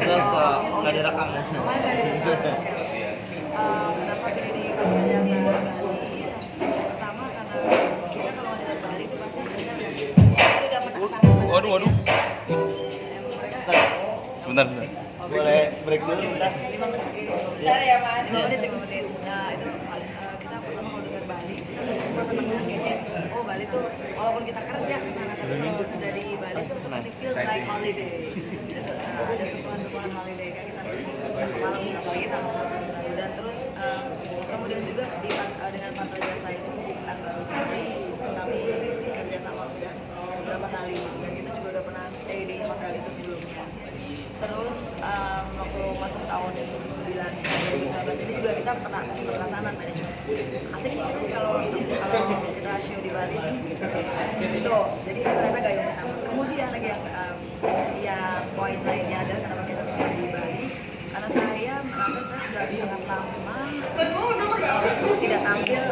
podcast kok nggak direkam. Kenapa pilih di Patra Jasa Bali? Pertama karena kita kalau dari Bali itu pasti kita udah pernah Waduh. Sebentar. Boleh break dulu bentar. 5 menit. Bentar ya Mas. 5 menit. Nah itu kita pertama kalau dengar Bali kita semua senang kan kayaknya. Oh Bali tuh walaupun kita kerja di sana tapi kalau sudah di Bali tuh seperti feel like holiday. Gitu, ada sebuah holiday kan kita malam apalagi tanggal baru dan terus kemudian juga dengan Patra Jasa itu bukan baru sekali kami kerja sama sudah beberapa kali dan kita juga udah pernah stay di hotel itu sebelumnya. Terus waktu masuk tahun 2019 ini juga kita pernah sempat rasakan manajemen. Asik kan kalau kita show di Bali itu, jadi ternyata gayung bersama. Kemudian lagi yang poin lainnya adalah kenapa kita tinggal di Bali. Karena saya merasa saya sudah sangat lama tidak tampil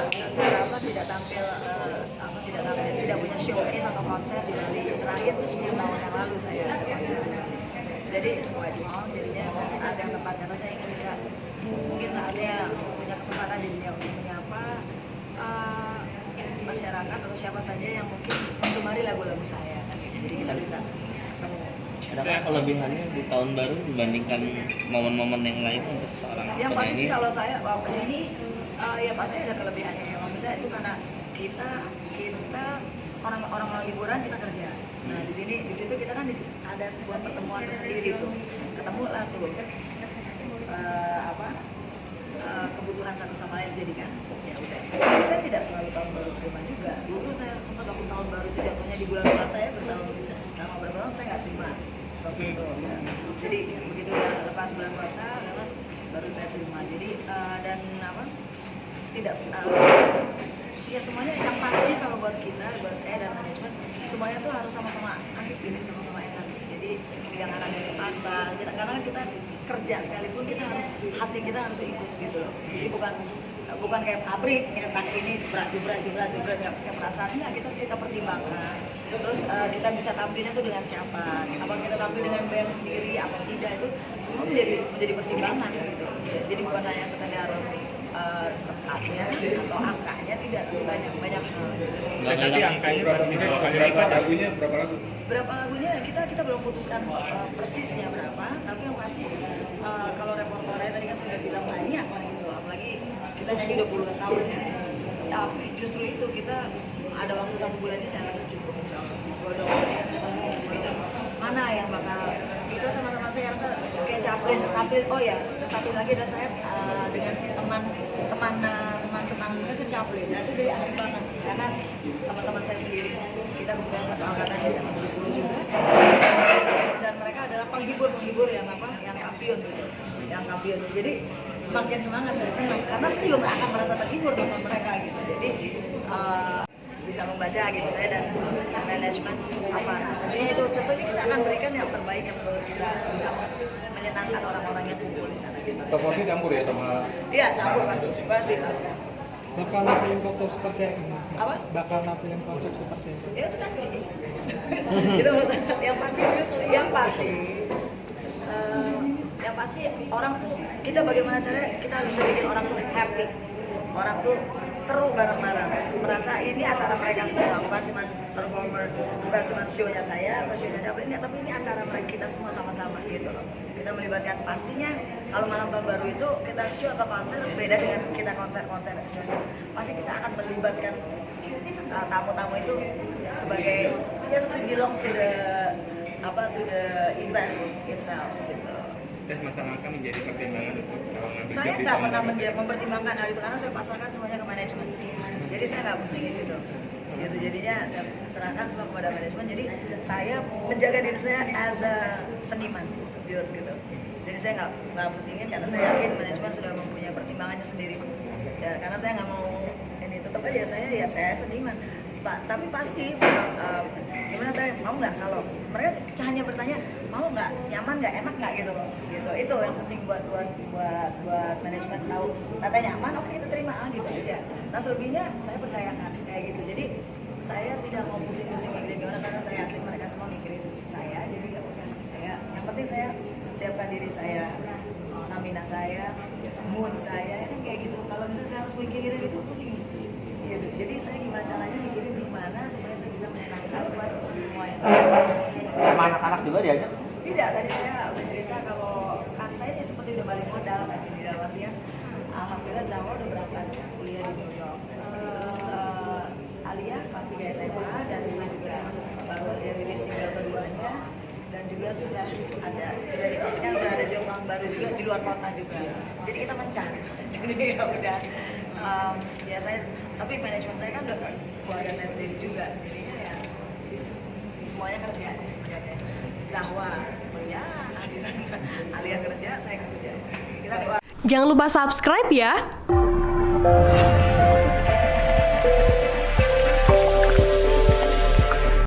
tidak punya showcase atau konser di Bali. Terakhir itu 10 tahun yang lalu saya ada konser di Bali. Jadi it's quite long, jadinya saat yang tepat karena saya ingin bisa mungkin saatnya punya kesempatan di dunia untuk menyapa masyarakat atau siapa saja yang mungkin menggemari lagu-lagu saya. Jadi kita bisa ketemu. Adakah kelebihannya di tahun baru dibandingkan momen-momen yang lain untuk seorang Yang pasti penyanyi? sih kalau saya ini ya pasti ada kelebihannya ya. Maksudnya itu karena kita orang liburan kita kerja. Nah di situ kita kan ada sebuah pertemuan tersendiri tuh. Ketemulah tuh kebutuhan satu sama lain jadi kan. Ya udah. Tapi saya tidak selalu tahun baru terima juga. Dulu saya sempat waktu tahun baru itu jatuhnya di bulan puasa saya bertahun sama berapa tahun saya nggak terima waktu itu. Ya. Jadi begitu udah lepas bulan puasa baru saya terima. Jadi dan tidak ya semuanya yang pasti kalau buat kita, buat saya dan manajemen semuanya tuh harus sama-sama asik gitu, sama-sama enak. Jadi jangan ada yang dipaksa. Karena kita kerja sekalipun kita harus hati kita harus ikut gitu loh. Jadi bukan kayak pabrik yang tak ini berat nggak pakai perasaan. Nggak, kita pertimbangkan. Terus kita bisa tampilnya tuh dengan siapa? Apa kita tampil dengan band sendiri atau tidak itu semua menjadi pertimbangan gitu. Jadi bukan hanya sekedar tempatnya atau angkanya, tidak banyak hal. Tapi angkanya pasti Berapa lagunya kita belum putuskan persisnya berapa, tapi yang pasti kalau repertoarnya tadi kan sudah bilang banyak lah gitu, apalagi kita nyanyi 20 tahun ya. Tapi justru itu kita ada waktu 1 bulan ini saya rasa cukup insyaallah. Mana yang bakal kita sama-sama saya rasa kayak Chaplin tampil. Oh ya, satu lagi adalah saya dengan teman senang itu Chaplin. Nah itu jadi asik banget karena teman-teman saya sendiri kita kebetulan satu angkatan SMA 70 juga dan mereka adalah penghibur yang kampion gitu, yang kampion. Jadi makin semangat saya senang karena saya juga akan merasa terhibur dengan mereka gitu. Jadi bisa membaca gitu saya dan manajemen apa tentunya kita akan berikan yang terbaik yang menurut kita bisa menyenangkan orang-orang yang kumpul di sana gitu. Tokohnya campur ya sama? Iya campur pasti. Bakal nampilin konsep seperti Apa? Bakal nampilin konsep seperti itu. Ya itu tadi. Itu yang pasti orang tuh kita bagaimana caranya kita bisa bikin orang tuh happy. Orang tuh seru bareng-bareng, merasa ini acara mereka semua, bukan cuma performer, bukan cuma show-nya saya atau show-nya siapa ini, tapi ini acara mereka kita semua sama-sama gitu loh. Kita melibatkan pastinya kalau malam tahun baru itu kita show atau konser beda dengan kita konser show. Pasti kita akan melibatkan tamu-tamu itu sebagai seperti belongs to the event itself gitu. tes masalah angka menjadi pertimbangan untuk ngambil Saya job di nggak tahun pernah baru. mempertimbangkan hal itu karena saya pasrahkan semuanya ke manajemen. Jadi saya nggak pusingin gitu. Jadinya saya serahkan semua kepada manajemen. Jadi saya menjaga diri saya as a seniman, pure gitu. Jadi saya nggak pusingin karena saya yakin manajemen sudah mempunyai pertimbangannya sendiri. Ya, karena saya nggak mau ini tetap aja saya seniman. Tapi pasti gimana teh mau nggak kalau mereka hanya bertanya mau nggak nyaman nggak enak nggak gitu loh gitu itu yang penting buat manajemen tahu katanya nyaman oke kita terima gitu aja. Nah selebihnya saya percayakan kayak gitu jadi saya tidak mau pusing-pusing mikirin gimana karena saya yakin mereka semua mikirin saya jadi ya udah saya yang penting saya siapkan diri saya, stamina saya, mood saya, kan kayak gitu. Kalau misalnya saya harus mikirin itu pusing gitu. Jadi saya gimana caranya mikirin gimana supaya saya bisa menyenangkan buat semua yang Sama anak-anak juga diajak. tidak, tadi saya udah cerita kalau kan saya ini seperti udah balik modal saat ini dalam artian alhamdulillah Zahwa udah berangkat kuliah di New York. Alia kelas 3 SMA dan Lina juga baru dia rilis single keduanya dan juga sudah dipastikan udah ada job baru juga di luar kota juga. Jadi kita mencari. Jadi ya udah ya saya tapi manajemen saya kan udah keluarga saya sendiri juga. Jadinya ya semuanya kerja sebenarnya. Zahwa kuliah, di sana Alia kerja, saya kerja. Kita Jangan lupa subscribe ya.